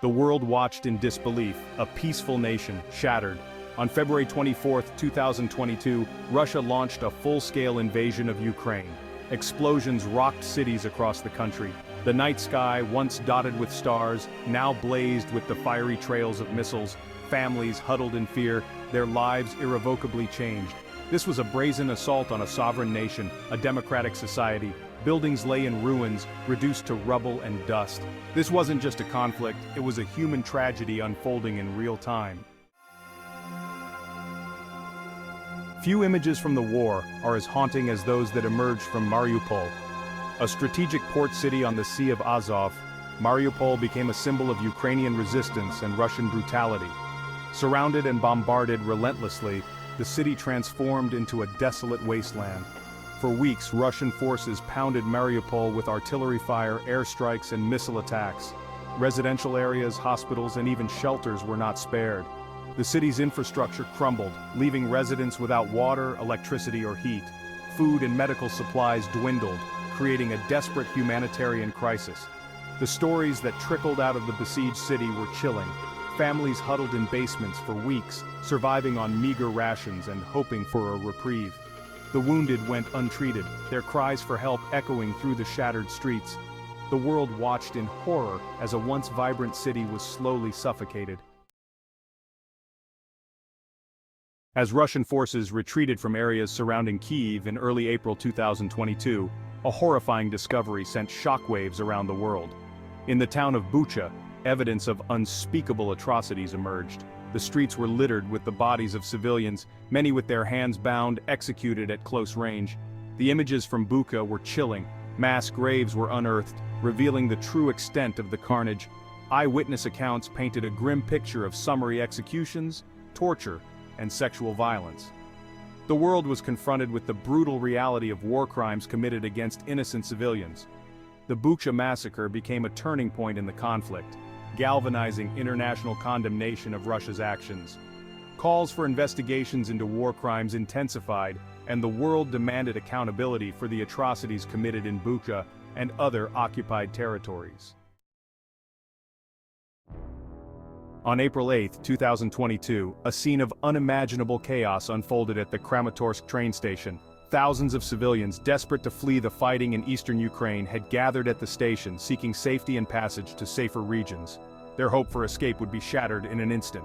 The world watched in disbelief, a peaceful nation shattered. On February 24, 2022, Russia launched a full-scale invasion of Ukraine. Explosions rocked cities across the country. The night sky, once dotted with stars, now blazed with the fiery trails of missiles. Families huddled in fear, their lives irrevocably changed. This was a brazen assault on a sovereign nation, a democratic society. Buildings lay in ruins, reduced to rubble and dust. This wasn't just a conflict, it was a human tragedy unfolding in real time. Few images from the war are as haunting as those that emerged from Mariupol. A strategic port city on the Sea of Azov, Mariupol became a symbol of Ukrainian resistance and Russian brutality. Surrounded and bombarded relentlessly, the city transformed into a desolate wasteland. For weeks, Russian forces pounded Mariupol with artillery fire, airstrikes, and missile attacks. Residential areas, hospitals, and even shelters were not spared. The city's infrastructure crumbled, leaving residents without water, electricity, or heat. Food and medical supplies dwindled, creating a desperate humanitarian crisis. The stories that trickled out of the besieged city were chilling. Families huddled in basements for weeks, surviving on meager rations and hoping for a reprieve. The wounded went untreated, their cries for help echoing through the shattered streets. The world watched in horror as a once vibrant city was slowly suffocated. As Russian forces retreated from areas surrounding Kyiv in early April 2022, a horrifying discovery sent shockwaves around the world. In the town of Bucha, evidence of unspeakable atrocities emerged. The streets were littered with the bodies of civilians, many with their hands bound, executed at close range. The images from Bucha were chilling. Mass graves were unearthed, revealing the true extent of the carnage. Eyewitness accounts painted a grim picture of summary executions, torture, and sexual violence. The world was confronted with the brutal reality of war crimes committed against innocent civilians. The Bucha massacre became a turning point in the conflict, galvanizing international condemnation of Russia's actions. Calls for investigations into war crimes intensified, and the world demanded accountability for the atrocities committed in Bucha and other occupied territories. On April 8, 2022, a scene of unimaginable chaos unfolded at the Kramatorsk train station. Thousands of civilians, desperate to flee the fighting in eastern Ukraine, had gathered at the station seeking safety and passage to safer regions. Their hope for escape would be shattered in an instant.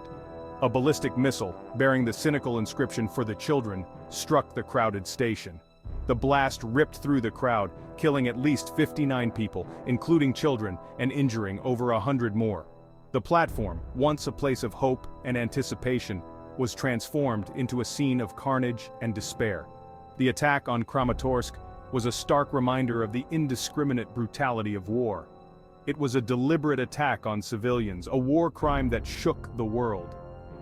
A ballistic missile, bearing the cynical inscription "For the Children," struck the crowded station. The blast ripped through the crowd, killing at least 59 people, including children, and injuring over 100 more. The platform, once a place of hope and anticipation, was transformed into a scene of carnage and despair. The attack on Kramatorsk was a stark reminder of the indiscriminate brutality of war. It was a deliberate attack on civilians, a war crime that shook the world.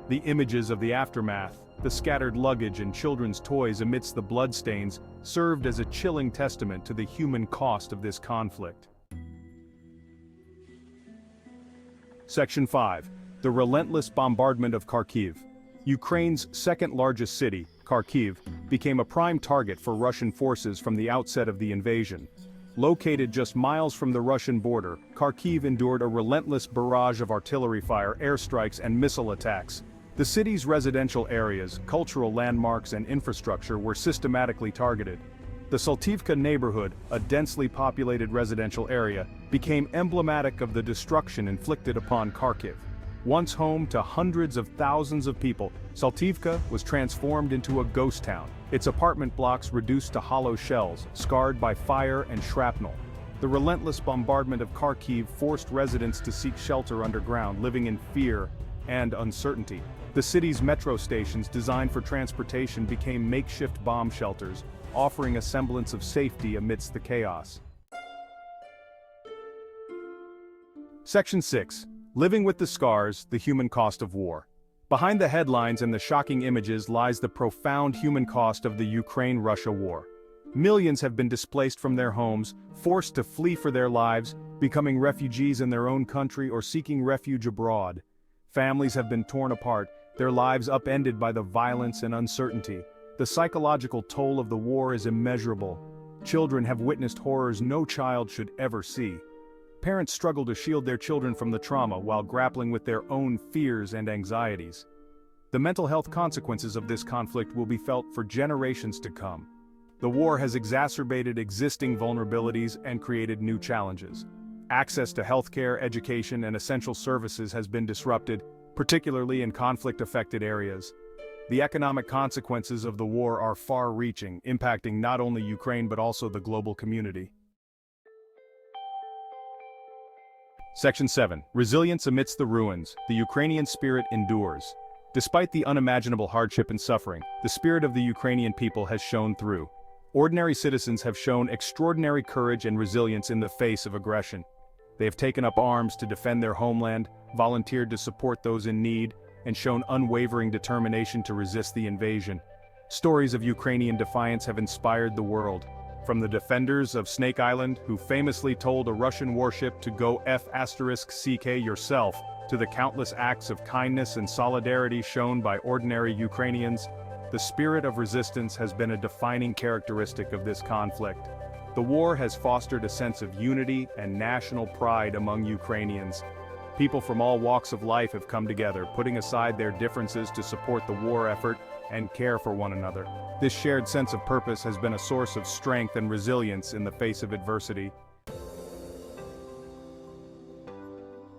The images of the aftermath, the scattered luggage and children's toys amidst the bloodstains, served as a chilling testament to the human cost of this conflict. Section 5. The relentless bombardment of Kharkiv. Ukraine's second-largest city, Kharkiv, became a prime target for Russian forces from the outset of the invasion. Located just miles from the Russian border, Kharkiv endured a relentless barrage of artillery fire, airstrikes, and missile attacks. The city's residential areas, cultural landmarks, and infrastructure were systematically targeted. The Saltivka neighborhood, a densely populated residential area, became emblematic of the destruction inflicted upon Kharkiv. Once home to hundreds of thousands of people, Saltivka was transformed into a ghost town, its apartment blocks reduced to hollow shells, scarred by fire and shrapnel. The relentless bombardment of Kharkiv forced residents to seek shelter underground, living in fear and uncertainty. The city's metro stations, designed for transportation, became makeshift bomb shelters, offering a semblance of safety amidst the chaos. Section 6. Living with the Scars, the Human Cost of War. Behind the headlines and the shocking images lies the profound human cost of the Ukraine-Russia war. Millions have been displaced from their homes, forced to flee for their lives, becoming refugees in their own country or seeking refuge abroad. Families have been torn apart, their lives upended by the violence and uncertainty. The psychological toll of the war is immeasurable. Children have witnessed horrors no child should ever see. parents struggle to shield their children from the trauma while grappling with their own fears and anxieties. The mental health consequences of this conflict will be felt for generations to come. The war has exacerbated existing vulnerabilities and created new challenges. Access to healthcare, education, and essential services has been disrupted, particularly in conflict-affected areas. The economic consequences of the war are far-reaching, impacting not only Ukraine but also the global community. Section 7. Resilience amidst the ruins. The Ukrainian spirit endures. Despite the unimaginable hardship and suffering, the spirit of the Ukrainian people has shone through. Ordinary citizens have shown extraordinary courage and resilience in the face of aggression. They have taken up arms to defend their homeland, volunteered to support those in need, and shown unwavering determination to resist the invasion. Stories of Ukrainian defiance have inspired the world. From the defenders of Snake Island, who famously told a Russian warship to go F***ck yourself, to the countless acts of kindness and solidarity shown by ordinary Ukrainians, the spirit of resistance has been a defining characteristic of this conflict. The war has fostered a sense of unity and national pride among Ukrainians. People from all walks of life have come together, putting aside their differences to support the war effort and care for one another. This shared sense of purpose has been a source of strength and resilience in the face of adversity.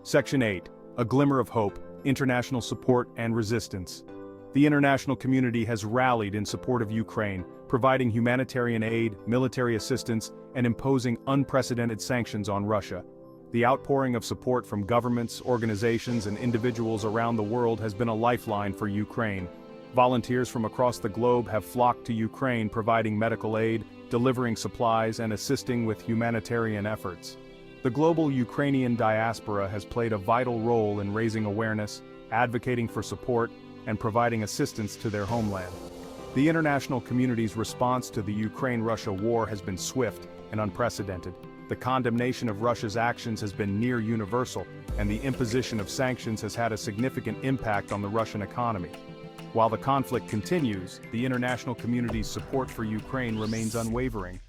Section 8. A glimmer of hope, international support and resistance. The international community has rallied in support of Ukraine, providing humanitarian aid, military assistance, and imposing unprecedented sanctions on Russia. The outpouring of support from governments, organizations, and individuals around the world has been a lifeline for Ukraine. Volunteers from across the globe have flocked to Ukraine providing medical aid, delivering supplies, and assisting with humanitarian efforts. The global Ukrainian diaspora has played a vital role in raising awareness, advocating for support, and providing assistance to their homeland. The international community's response to the Ukraine-Russia war has been swift and unprecedented. The condemnation of Russia's actions has been near universal, and the imposition of sanctions has had a significant impact on the Russian economy. While the conflict continues, the international community's support for Ukraine remains unwavering.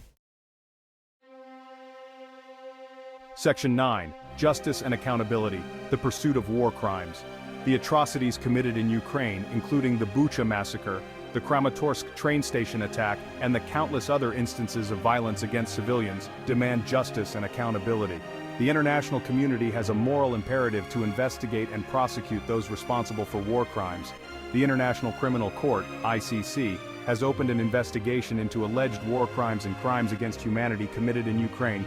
Section 9. Justice and accountability. The pursuit of war crimes. The atrocities committed in Ukraine, including the Bucha massacre, the Kramatorsk train station attack, and the countless other instances of violence against civilians, demand justice and accountability. The international community has a moral imperative to investigate and prosecute those responsible for war crimes. The International Criminal Court, ICC, has opened an investigation into alleged war crimes and crimes against humanity committed in Ukraine.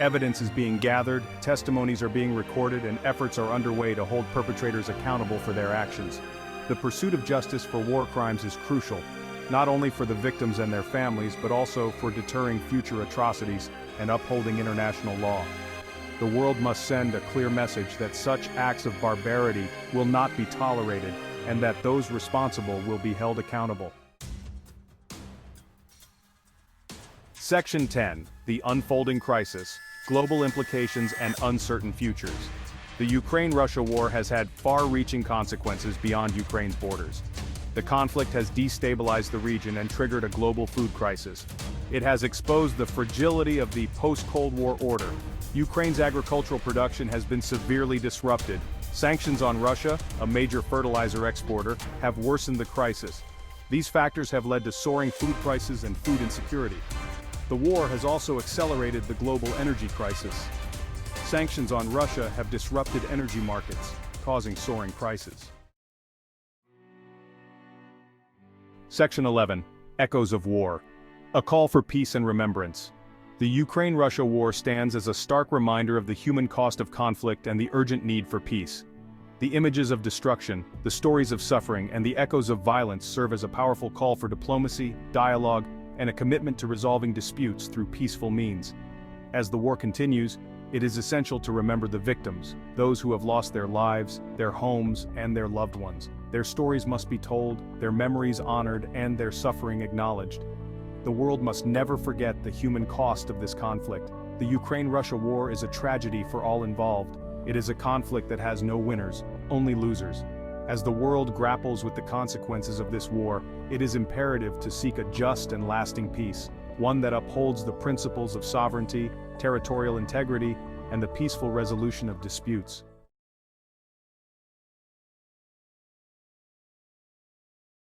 Evidence is being gathered, testimonies are being recorded, and efforts are underway to hold perpetrators accountable for their actions. The pursuit of justice for war crimes is crucial, not only for the victims and their families, but also for deterring future atrocities and upholding international law. The world must send a clear message that such acts of barbarity will not be tolerated, and that those responsible will be held accountable. Section 10. The unfolding crisis, global implications and uncertain futures. The Ukraine-Russia war has had far-reaching consequences beyond Ukraine's borders. The conflict has destabilized the region and triggered a global food crisis. It has exposed the fragility of the post-Cold War order. Ukraine's agricultural production has been severely disrupted. Sanctions on Russia, a major fertilizer exporter, have worsened the crisis. These factors have led to soaring food prices and food insecurity. The war has also accelerated the global energy crisis. Sanctions on Russia have disrupted energy markets, causing soaring prices. Section 11. Echoes of War. A call for peace and remembrance. The Ukraine-Russia war stands as a stark reminder of the human cost of conflict and the urgent need for peace. The images of destruction, the stories of suffering, and the echoes of violence serve as a powerful call for diplomacy, dialogue, and a commitment to resolving disputes through peaceful means. As the war continues, it is essential to remember the victims, those who have lost their lives, their homes, and their loved ones. Their stories must be told, their memories honored, and their suffering acknowledged. The world must never forget the human cost of this conflict. The Ukraine-Russia war is a tragedy for all involved. It is a conflict that has no winners, only losers. As the world grapples with the consequences of this war, it is imperative to seek a just and lasting peace, one that upholds the principles of sovereignty, territorial integrity, and the peaceful resolution of disputes.